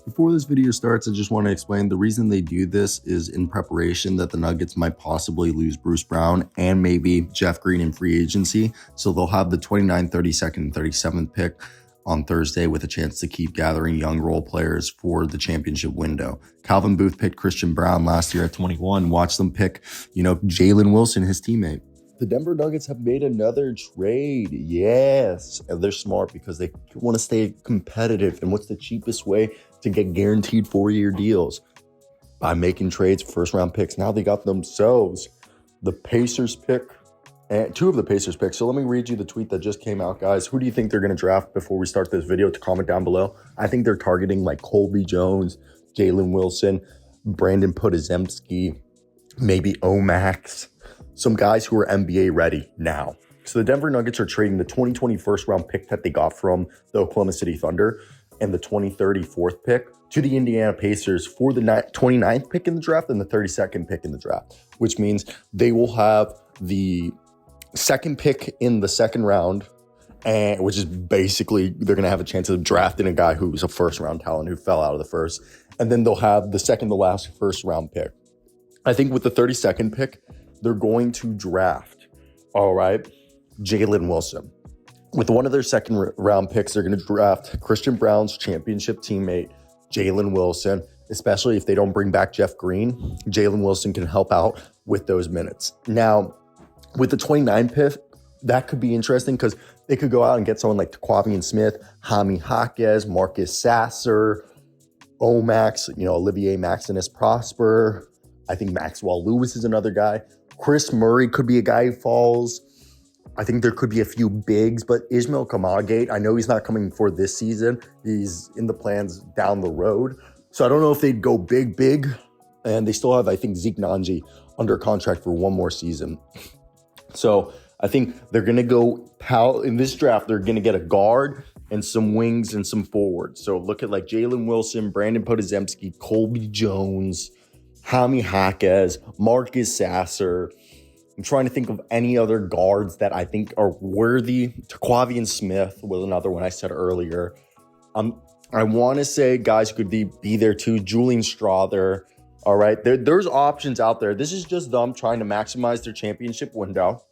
Before this video starts, I just want to explain the reason they do this is in preparation that the Nuggets might possibly lose Bruce Brown and maybe Jeff Green in free agency. So they'll have the 29th, 32nd, and 37th pick on Thursday with a chance to keep gathering young role players for the championship window. Calvin Booth picked Christian Braun last year at 21. Watch them pick, Jalen Wilson, his teammate. The Denver Nuggets have made another trade. Yes. And they're smart because they want to stay competitive. And what's the cheapest way to get guaranteed 4-year deals? By making trades, first round picks. Now they got themselves the Pacers pick and 2 of the Pacers picks. So let me read you the tweet that just came out, guys. Who do you think they're going to draft before we start this video? To comment down below. I think they're targeting like Colby Jones, Jalen Wilson, Brandon Podazemski, maybe Omax. Some guys who are NBA ready now. So the Denver Nuggets are trading the 2020 first round pick that they got from the Oklahoma City Thunder and the 2030 fourth pick to the Indiana Pacers for the 29th pick in the draft and the 32nd pick in the draft, which means they will have the second pick in the second round, and which is basically they're going to have a chance of drafting a guy who's a first round talent who fell out of the first, and then they'll have the second to last first round pick. I think with the 32nd pick, they're going to draft, Jalen Wilson. With one of their second round picks, they're going to draft Christian Braun's championship teammate, Jalen Wilson, especially if they don't bring back Jeff Green. Jalen Wilson can help out with those minutes. Now, with the 29th pick, that could be interesting because they could go out and get someone like Taquavian Smith, Jaime Jaquez, Marcus Sasser, Omax, Olivier Maximus Prosper. I think Maxwell Lewis is another guy. Chris Murray could be a guy who falls. I think there could be a few bigs, but Ismail Kamagate, I know he's not coming for this season. He's in the plans down the road. So I don't know if they'd go big. And they still have, I think, Zeke Nanji under contract for one more season. So I think they're going to go in this draft. They're going to get a guard and some wings and some forwards. So look at like Jalen Wilson, Brandon Podazemski, Colby Jones, Jaime Jaquez, Marcus Sasser. I'm trying to think of any other guards that I think are worthy. Taquavian Smith was another one I said earlier. I want to say guys could be there too. Julian Strother. All right. There's options out there. This is just them trying to maximize their championship window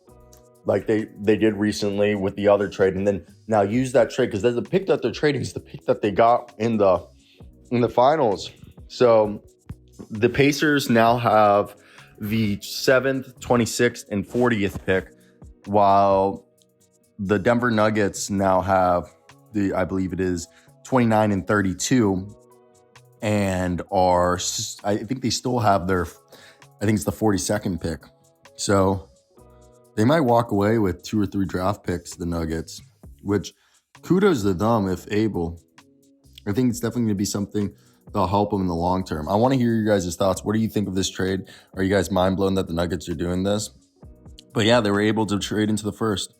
like they did recently with the other trade. And then now use that trade because the pick that they're trading is the pick that they got in the finals. So the Pacers now have the 7th, 26th, and 40th pick, while the Denver Nuggets now have I believe it is 29 and 32, and I think they still have I think it's the 42nd pick. So they might walk away with 2 or 3 draft picks, the Nuggets, which kudos to them if able. I think it's definitely going to be something that'll help them in the long term. I want to hear your guys' thoughts. What do you think of this trade? Are you guys mind blown that the Nuggets are doing this? But yeah, they were able to trade into the first.